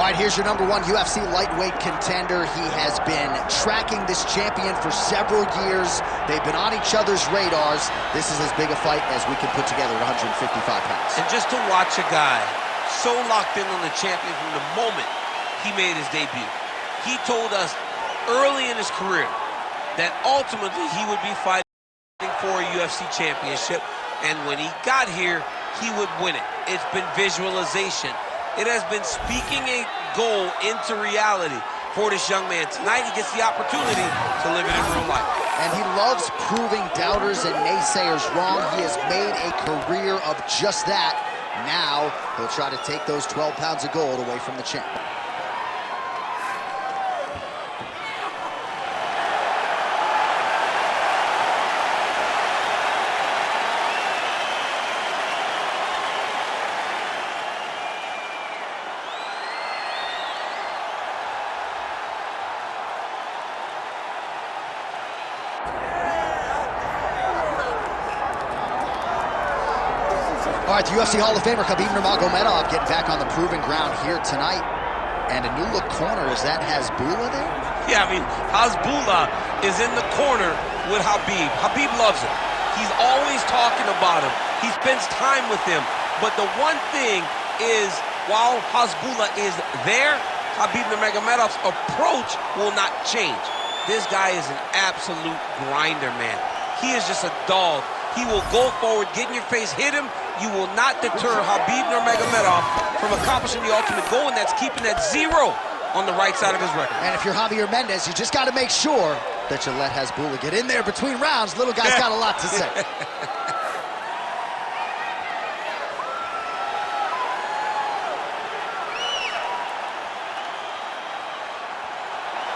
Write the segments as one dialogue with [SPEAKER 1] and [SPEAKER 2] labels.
[SPEAKER 1] right, here's your #1 UFC lightweight contender. He has been tracking this champion for several years. They've been on each other's radars. This is as big a fight as we can put together at 155 pounds.
[SPEAKER 2] And just to watch a guy so locked in on the champion from the moment he made his debut. He told us early in his career that ultimately he would be fighting for a UFC championship, and when he got here, he would win it. It's been visualization. It has been speaking a goal into reality for this young man. Tonight, he gets the opportunity to live it in real life.
[SPEAKER 1] And he loves proving doubters and naysayers wrong. He has made a career of just that. Now, he'll try to take those 12 pounds of gold away from the champ. All right, the UFC Hall of Famer Khabib Nurmagomedov getting back on the proving ground here tonight. And a new look corner, is that Hasbulla there?
[SPEAKER 2] Yeah, I mean, Hasbulla is in the corner with Khabib. Khabib loves him. He's always talking about him. He spends time with him. But the one thing is, while Hasbulla is there, Khabib Nurmagomedov's approach will not change. This guy is an absolute grinder, man. He is just a dog. He will go forward, get in your face, hit him. You will not deter Khabib Nurmagomedov from accomplishing the ultimate goal, and that's keeping that 0 on the right side of his record.
[SPEAKER 1] And if you're Javier Mendez, you just got to make sure that you let Hasbulla get in there between rounds. Little guy's got a lot to say.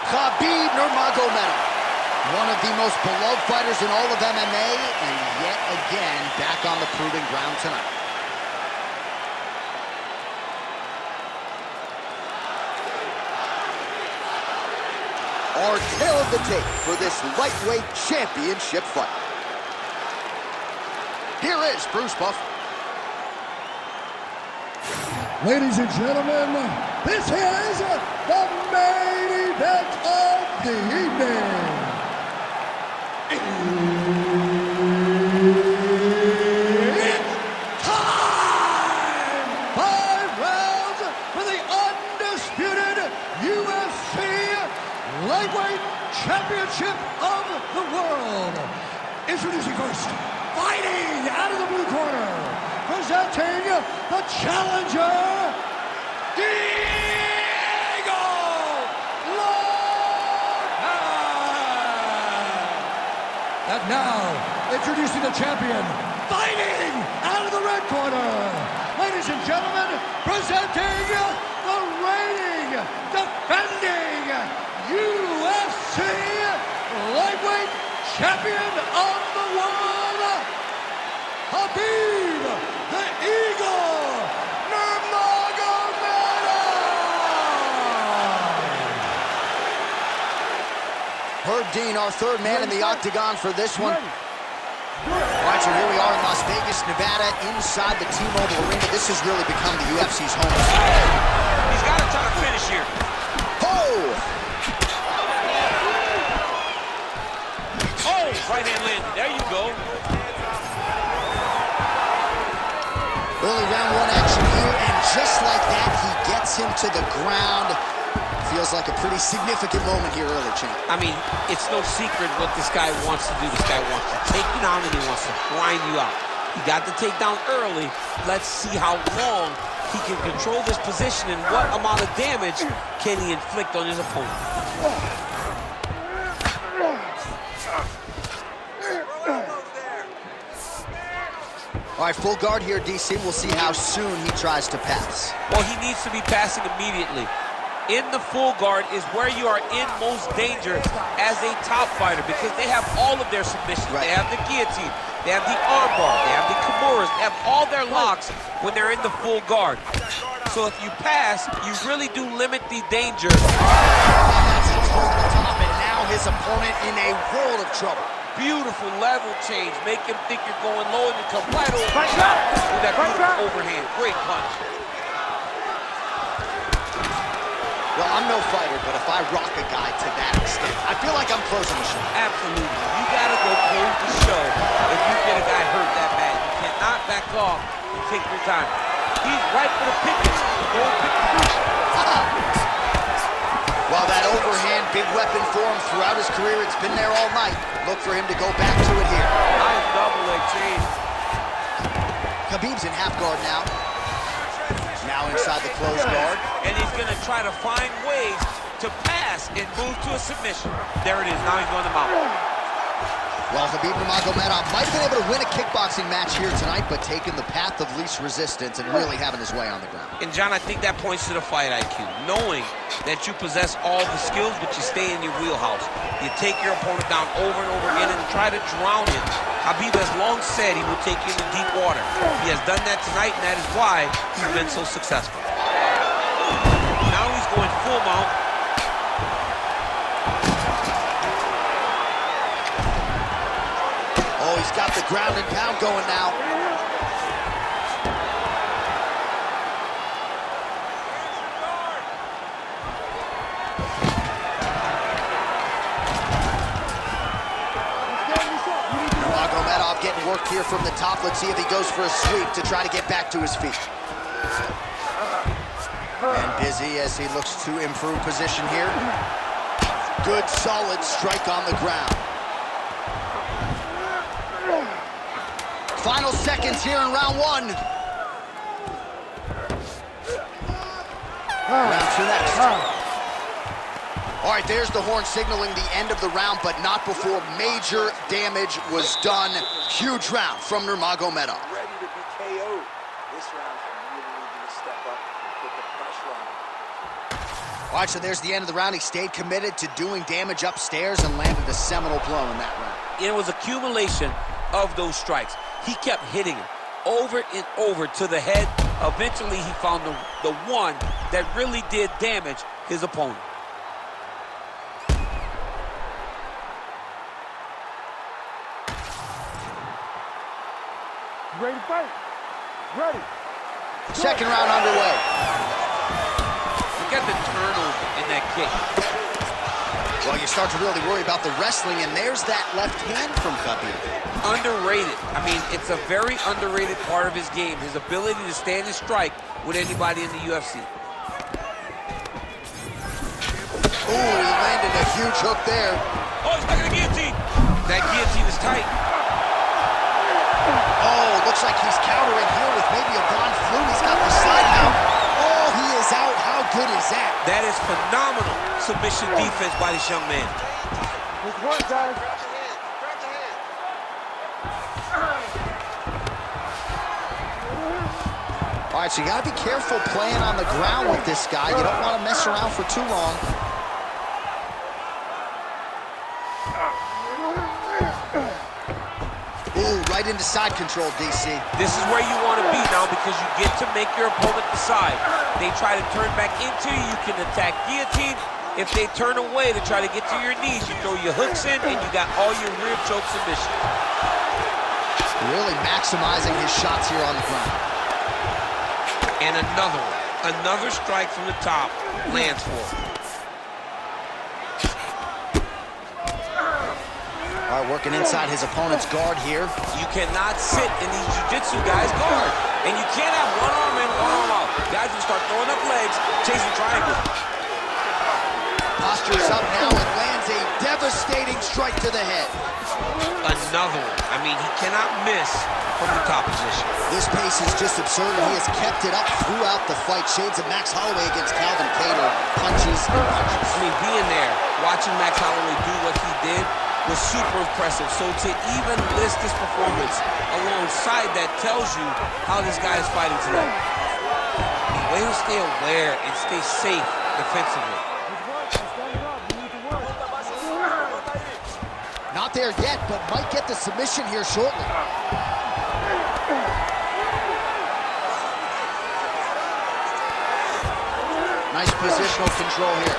[SPEAKER 1] Khabib Nurmagomedov, one of the most beloved fighters in all of MMA, and yet again back on the proving ground tonight. Our tale of the tape for this lightweight championship fight. Here is Bruce Buffer.
[SPEAKER 3] Ladies and gentlemen, this is the main event of the evening. It's time! 5 rounds for the undisputed UFC Lightweight Championship of the World. Introducing first, fighting out of the blue corner, presenting the challenger, Diego Lopes. And now, introducing the champion, fighting out of the red corner. Ladies and gentlemen, presenting the reigning, defending UFC Lightweight Champion of the World, Khabib the Eagle Nurmagomedov.
[SPEAKER 1] Herb Dean, our third man in the octagon for this one. All right, so here we are in Las Vegas, Nevada, inside the T-Mobile Arena. This has really become the UFC's home.
[SPEAKER 2] He's got to try to finish here.
[SPEAKER 1] Oh!
[SPEAKER 2] Oh, right hand landed. There you go.
[SPEAKER 1] Early round 1 action here, and just like that, he gets him to the ground. Feels like a pretty significant moment here early, champ.
[SPEAKER 2] I mean, it's no secret what this guy wants to do. This guy wants to take you down, and he wants to grind you out. He got the takedown early. Let's see how long he can control this position and what amount of damage can he inflict on his opponent.
[SPEAKER 1] All right, full guard here, DC. We'll see how soon he tries to pass.
[SPEAKER 2] Well, he needs to be passing immediately. In the full guard is where you are in most danger as a top fighter, because they have all of their submissions.
[SPEAKER 1] Right.
[SPEAKER 2] They have the guillotine, they have the armbar, they have the kimuras, they have all their locks when they're in the full guard. So if you pass, you really do limit the danger.
[SPEAKER 1] And that's his hold to the top, and now his opponent in a world of trouble.
[SPEAKER 2] Beautiful level change. Make him think you're going low, and you come right over with that beautiful overhand. Great punch.
[SPEAKER 1] Well, I'm no fighter, but if I rock a guy to that extent, I feel like I'm closing the show.
[SPEAKER 2] Absolutely. You gotta go close the show if you get a guy hurt that bad. You cannot back off and take your time. He's right for the picking. Go pick the fish.
[SPEAKER 1] Well, that overhand big weapon for him throughout his career, it's been there all night. Look for him to go back to it here.
[SPEAKER 2] Nice double leg change.
[SPEAKER 1] Khabib's in half guard now. Now inside the closed guard.
[SPEAKER 2] And he's gonna try to find ways to pass and move to a submission. There it is, now he's going to mount.
[SPEAKER 1] Well, Khabib Nurmagomedov might have been able to win a kickboxing match here tonight, but taking the path of least resistance and really having his way on the ground.
[SPEAKER 2] And John, I think that points to the fight IQ. Knowing that you possess all the skills, but you stay in your wheelhouse. You take your opponent down over and over again and try to drown him. Khabib has long said he will take you into deep water. He has done that tonight, and that is why he's been so successful. Now he's going full mount.
[SPEAKER 1] Oh, he's got the ground and pound going now. Nurmagomedov getting worked here from the top. Let's see if he goes for a sweep to try to get back to his feet. And busy as he looks to improve position here. Good, solid strike on the ground. Final seconds here in round one. Round two next. All right, there's the horn signaling the end of the round, but not before major damage was done. Huge round from Nurmagomedov.
[SPEAKER 4] Ready to be KO'd. This round really needed to step up and put the pressure on.
[SPEAKER 1] All right, so there's the end of the round. He stayed committed to doing damage upstairs and landed a seminal blow in that round.
[SPEAKER 2] It was accumulation of those strikes. He kept hitting him over and over to the head. Eventually, he found the one that really did damage his opponent.
[SPEAKER 3] Ready to fight? Ready.
[SPEAKER 1] Second round underway.
[SPEAKER 2] Look at the turnover in that kick.
[SPEAKER 1] Well, you start to really worry about the wrestling, and there's that left hand from Khabib.
[SPEAKER 2] Underrated. I mean, it's a very underrated part of his game, his ability to stand and strike with anybody in the UFC.
[SPEAKER 1] Ooh, he landed a huge hook there.
[SPEAKER 2] Oh, he's back in the guillotine. That guillotine is tight.
[SPEAKER 1] Oh, looks like he's countering here with maybe a Von Flu. He's got the side mount. Oh, he is out. How good is that?
[SPEAKER 2] That is phenomenal submission defense by this young man.
[SPEAKER 3] Good work, guys.
[SPEAKER 1] All right, so you got to be careful playing on the ground with this guy. You don't want to mess around for too long. Ooh, right into side control, DC.
[SPEAKER 2] This is where you want to be now because you get to make your opponent decide. They try to turn back into you, you can attack guillotine. If they turn away to try to get to your knees, you throw your hooks in and you got all your rear choke submission.
[SPEAKER 1] Really maximizing his shots here on the ground.
[SPEAKER 2] And another one. Another strike from the top lands for him.
[SPEAKER 1] All right, working inside his opponent's guard here.
[SPEAKER 2] You cannot sit in these jiu-jitsu guys' guard. And you can't have one arm in, one arm out. Guys will start throwing up legs, chasing triangles.
[SPEAKER 1] Postures up now and lands a devastating strike to the head.
[SPEAKER 2] Another one. I mean, he cannot miss from the top position.
[SPEAKER 1] This pace is just absurd, and he has kept it up throughout the fight. Shades of Max Holloway against Calvin Kattar. Punches and punches.
[SPEAKER 2] I mean, being there, watching Max Holloway do what he did was super impressive. So to even list this performance alongside that tells you how this guy is fighting today. Way to stay aware and stay safe defensively.
[SPEAKER 1] Not there yet, but might get the submission here shortly. Nice positional control here.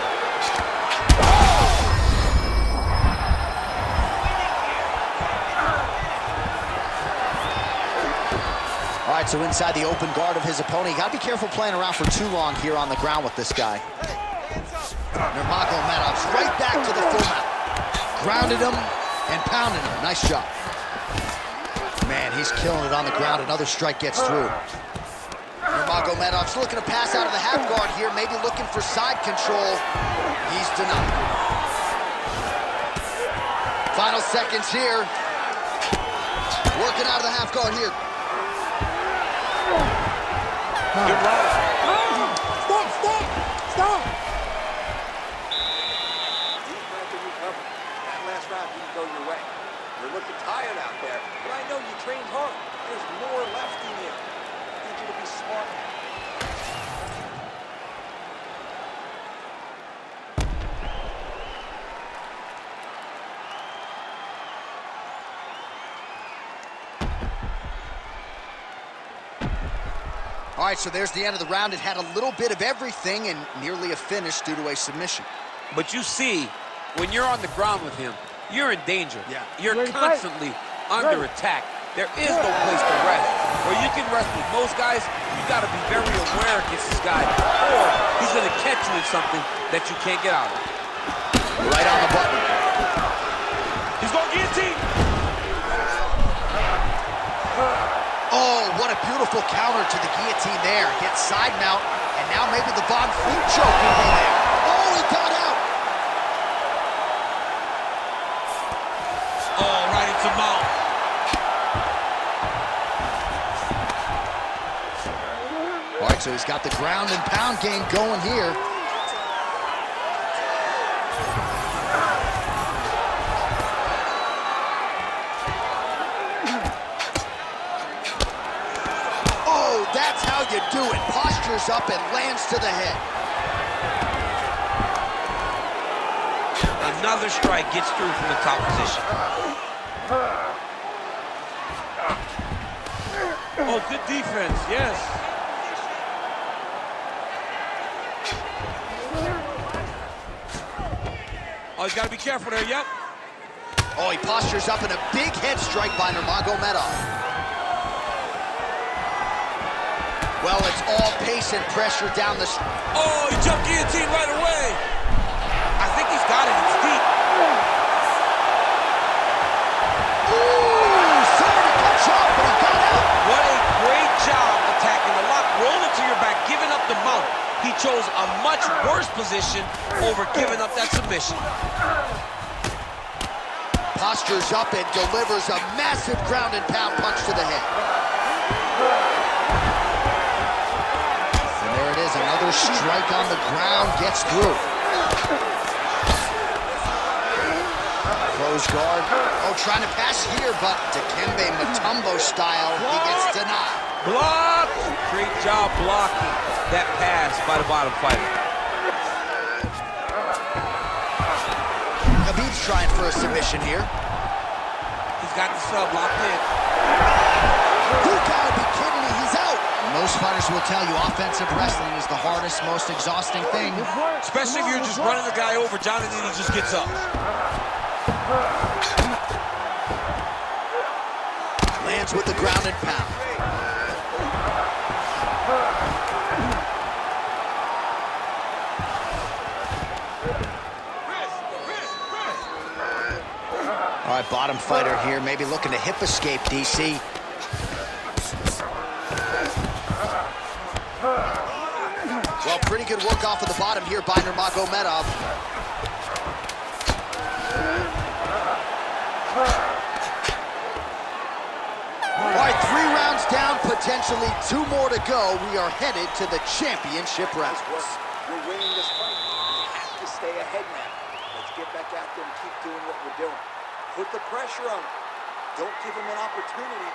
[SPEAKER 1] All right, so inside the open guard of his opponent, you got to be careful playing around for too long here on the ground with this guy. Nurmagomedov's right back to the full mount. Grounded him and pounded him. Nice job. Man, he's killing it on the ground. Another strike gets through. Nurmagomedov's looking to pass out of the half guard here, maybe looking for side control. He's denied. Final seconds here. Working out of the half guard here.
[SPEAKER 2] Good round.
[SPEAKER 3] Stop!
[SPEAKER 4] That last round didn't go your way. You're looking tired out there, but I know you trained hard. There's more left in you. I need you to be smart.
[SPEAKER 1] All right, so there's the end of the round. It had a little bit of everything and nearly a finish due to a submission.
[SPEAKER 2] But you see, when you're on the ground with him, you're in danger.
[SPEAKER 1] Yeah.
[SPEAKER 2] You're constantly under attack. There is no place to rest. Where you can rest with most guys, you got to be very aware against this guy, or he's going to catch you in something that you can't get out of.
[SPEAKER 1] Right on the button.
[SPEAKER 2] He's going to guillotine.
[SPEAKER 1] Oh, what a beautiful counter to the guillotine there. Gets side mount, and now maybe the Von Flue choke will be there. Oh, he got out.
[SPEAKER 2] Oh, right into mount.
[SPEAKER 1] All right, so he's got the ground and pound game going here. Oh, that's how you do it. Postures up and lands to the head.
[SPEAKER 2] Another strike gets through from the top position. Oh, good defense, yes. Oh, he's got to be careful there, yep.
[SPEAKER 1] Oh, he postures up in a big head strike by Nurmagomedov. Well, it's all pace and pressure down the...
[SPEAKER 2] Oh, he jumped guillotine right away. I think he's got it. It's deep.
[SPEAKER 1] Ooh, sorry to cut short, but he got out.
[SPEAKER 2] What a great job attacking the lock. Roll it to your back, giving up the mount. He chose a much worse position over giving up that submission.
[SPEAKER 1] Postures up and delivers a massive ground and pound punch to the head. And there it is, another strike on the ground, gets through. Close guard. Oh, trying to pass here, but Dikembe Mutombo style, he gets denied.
[SPEAKER 2] Block! Great job blocking that pass by the bottom fighter.
[SPEAKER 1] Khabib's trying for a submission here.
[SPEAKER 2] He's got the sub locked in.
[SPEAKER 1] You gotta be kidding me, he's out. Most fighters will tell you offensive wrestling is the hardest, most exhausting thing.
[SPEAKER 2] Especially if you're just running the guy over, Jonathan, he just gets up.
[SPEAKER 1] Lands with the ground and pound. All right, bottom fighter here, maybe looking to hip escape, DC. Well, pretty good work off of the bottom here by Nurmagomedov. All right, 3 rounds down, potentially 2 more to go. We are headed to the championship rounds.
[SPEAKER 4] We're winning this fight. We have to stay ahead now. Let's get back out there and keep doing what we're doing. Put the pressure on him. Don't give him an opportunity.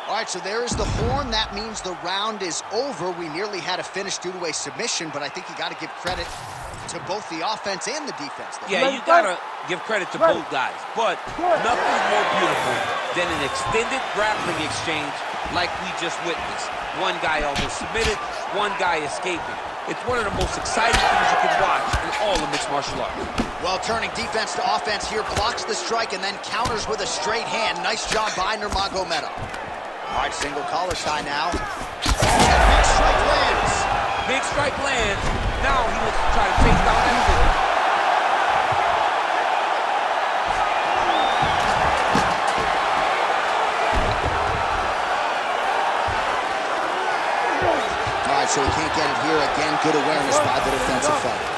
[SPEAKER 1] All right, so there is the horn. That means the round is over. We nearly had a finish due to a submission, but I think you got to give credit to both the offense and the defense.
[SPEAKER 2] Yeah, you gotta give credit to both guys, but nothing's more beautiful than an extended grappling exchange like we just witnessed. One guy almost submitted, one guy escaping. It's one of the most exciting things you can watch in all of mixed martial arts.
[SPEAKER 1] Well, turning defense to offense here, blocks the strike and then counters with a straight hand. Nice job by Nurmagomedov. All right, single collar tie now. Big strike lands.
[SPEAKER 2] Big strike lands. Now he looks to try to chase down that finish.
[SPEAKER 1] All right, so he can't get it here. Again, good awareness by the defensive fighter.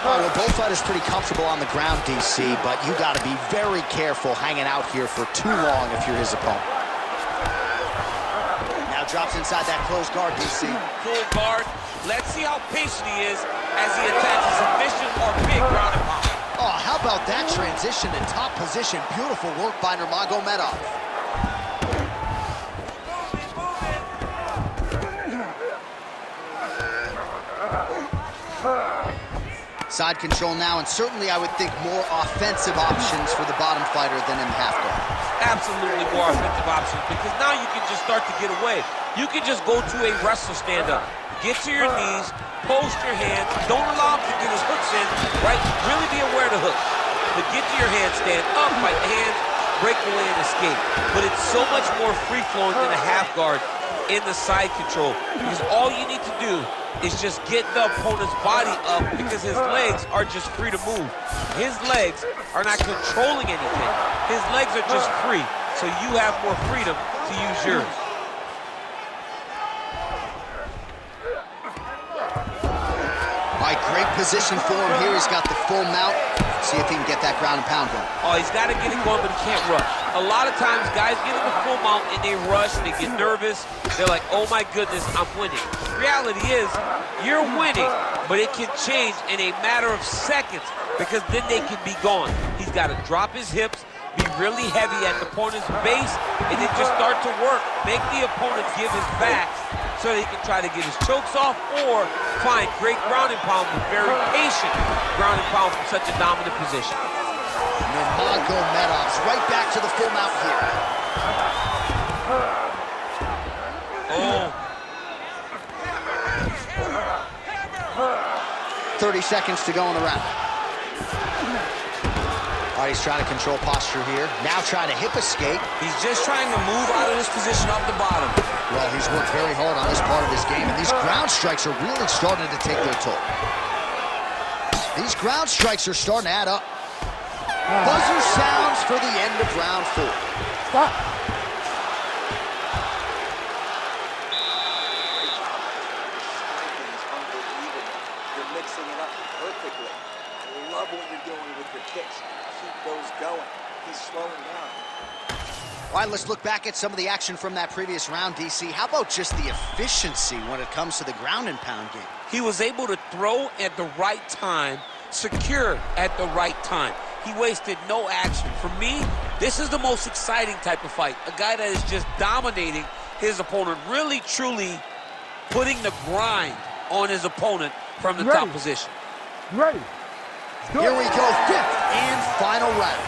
[SPEAKER 1] All right, well, both fighters pretty comfortable on the ground, DC, but you got to be very careful hanging out here for too long if you're his opponent. Now drops inside that closed guard, DC.
[SPEAKER 2] Full guard. Let's see how patient he is as he attacks a submission or big ground and pound.
[SPEAKER 1] Oh, how about that transition to top position? Beautiful work by Nurmagomedov. Side control now, and certainly I would think more offensive options for the bottom fighter than in the half guard.
[SPEAKER 2] Absolutely more offensive options, because now you can just start to get away. You can just go to a wrestler stand-up. Get to your knees, post your hands, don't allow him to get his hooks in, right? Really be aware of the hooks. But get to your handstand, up, fight the hands, break away and escape. But it's so much more free-flowing than a half guard in the side control, because all you need to do is just get the opponent's body up, because his legs are just free to move. His legs are not controlling anything. His legs are just free, so you have more freedom to use yours.
[SPEAKER 1] All right, great position for him here. He's got the full mount. See if he can get that ground and pound going.
[SPEAKER 2] Oh, he's got to get it going, but he can't rush. A lot of times, guys get in the full mount and they rush, they get nervous. They're like, oh my goodness, I'm winning. Reality is, you're winning, but it can change in a matter of seconds, because then they can be gone. He's got to drop his hips, be really heavy at the opponent's base, and then just start to work. Make the opponent give his backs so that he can try to get his chokes off, or find great ground and pound with very patient ground and pound from such a dominant position.
[SPEAKER 1] Nurmagomedov's right back to the full mount here.
[SPEAKER 2] Oh.
[SPEAKER 1] 30 seconds to go in the round. All right, he's trying to control posture here. Now trying to hip escape.
[SPEAKER 2] He's just trying to move out of this position off the bottom.
[SPEAKER 1] Well, he's worked very hard on this part of his game, and these ground strikes are really starting to take their toll. These ground strikes are starting to add up. Buzzer sounds for the end of round 4.
[SPEAKER 3] Stop.
[SPEAKER 4] You're mixing it up perfectly. I love what you're doing with your kicks. Keep those going. He's slowing down.
[SPEAKER 1] All right, let's look back at some of the action from that previous round, DC. How about just the efficiency when it comes to the ground and pound game?
[SPEAKER 2] He was able to throw at the right time, secure at the right time. He wasted no action. For me, this is the most exciting type of fight. A guy that is just dominating his opponent, really, truly putting the grind on his opponent from the top position.
[SPEAKER 3] Ready.
[SPEAKER 1] Here we go, 5th and final round.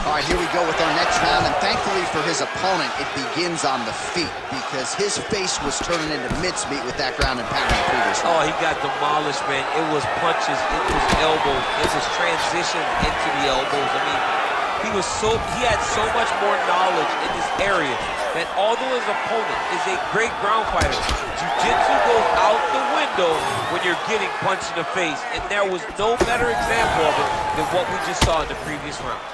[SPEAKER 1] All right, here we go with our next round, and thankfully for his opponent, it begins on the feet, because his face was turning into mincemeat with that ground and pound in the previous round.
[SPEAKER 2] Oh, he got demolished, man. It was punches, it was elbows, it was transition into the elbows. I mean, he had so much more knowledge in this area that although his opponent is a great ground fighter, jiu-jitsu goes out the window when you're getting punched in the face, and there was no better example of it than what we just saw in the previous round.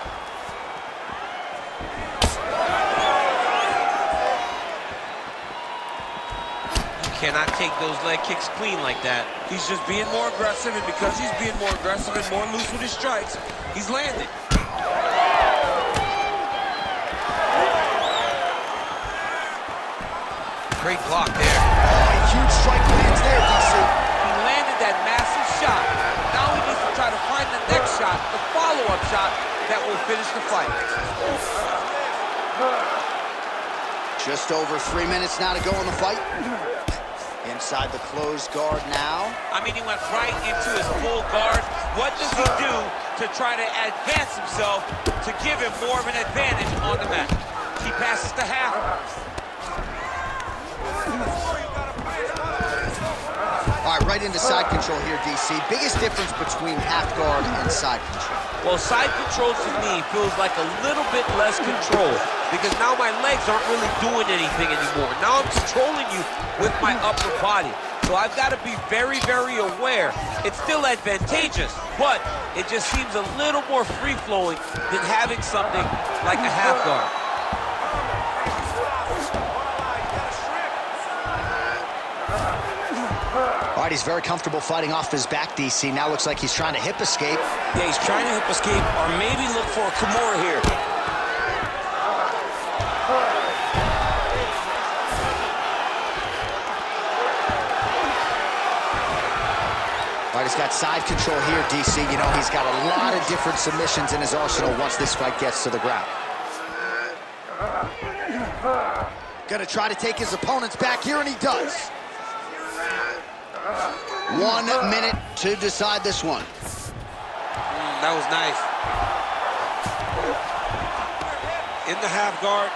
[SPEAKER 2] Cannot take those leg kicks clean like that. He's just being more aggressive, and because he's being more aggressive and more loose with his strikes, he's landing. Great block there.
[SPEAKER 1] Oh, huge strike lands there, DC.
[SPEAKER 2] He landed that massive shot. Now he needs to try to find the next shot, the follow-up shot that will finish the fight.
[SPEAKER 1] Just over 3 minutes now to go in the fight. Inside the closed guard now.
[SPEAKER 2] I mean, he went right into his full guard. What does he do to try to advance himself to give him more of an advantage on the mat? He passes the half.
[SPEAKER 1] All right, right into side control here, DC. Biggest difference between half guard and side control.
[SPEAKER 2] Well, side control to me feels like a little bit less control because now my legs aren't really doing anything anymore. Now I'm controlling you with my upper body. So I've got to be very, very aware. It's still advantageous, but it just seems a little more free-flowing than having something like a half guard.
[SPEAKER 1] All right, he's very comfortable fighting off his back, DC. Now looks like he's trying to hip escape.
[SPEAKER 5] Yeah, he's trying to hip escape or maybe look for a Kimura here.
[SPEAKER 1] All right, he's got side control here, DC. You know, he's got a lot of different submissions in his arsenal once this fight gets to the ground. Gonna try to take his opponents back here, and he does. 1 minute to decide this one.
[SPEAKER 2] That was nice. In the half guard.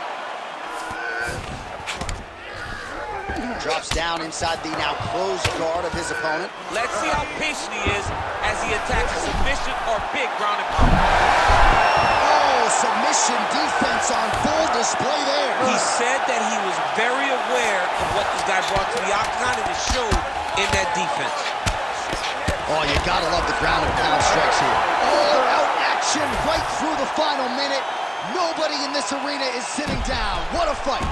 [SPEAKER 1] Drops down inside the now closed guard of his opponent.
[SPEAKER 2] Let's see how patient he is as he attacks a submission or big ground and pound.
[SPEAKER 1] Oh, submission defense on full display there.
[SPEAKER 2] He said that he was very aware of what this guy brought to the octagon, and it showed in that defense.
[SPEAKER 1] Oh, you gotta love the ground and pound strikes here. All-out action right through the final minute. Nobody in this arena is sitting down. What a fight.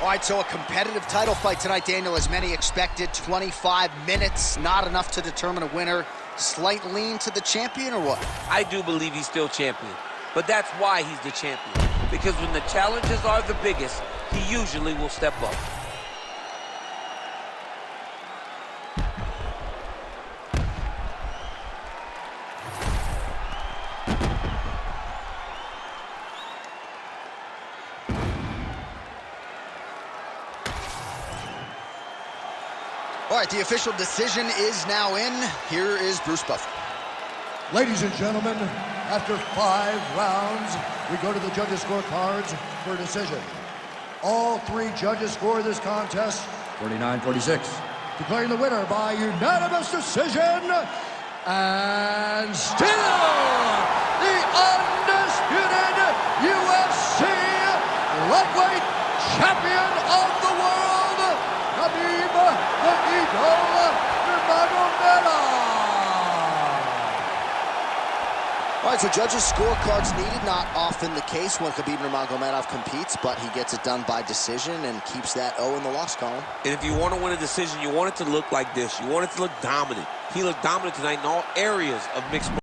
[SPEAKER 1] All right, so a competitive title fight tonight, Daniel, as many expected. 25 minutes, not enough to determine a winner. Slight lean to the champion, or what?
[SPEAKER 2] I do believe he's still champion, but that's why he's the champion. Because when the challenges are the biggest, he usually will step up.
[SPEAKER 1] All right, the official decision is now in. Here is Bruce Buffer.
[SPEAKER 3] Ladies and gentlemen, after 5 rounds, we go to the judges' scorecards for a decision. All 3 judges score this contest 49-46, declaring the winner by unanimous decision, and still the undisputed UFC lightweight champion of the world, Khabib the Eagle Nurmagomedov.
[SPEAKER 1] All right, so judges' scorecards needed. Not often the case when Khabib Nurmagomedov competes, but he gets it done by decision and keeps that O in the loss column.
[SPEAKER 2] And if you want to win a decision, you want it to look like this. You want it to look dominant. He looked dominant tonight in all areas of mixed martial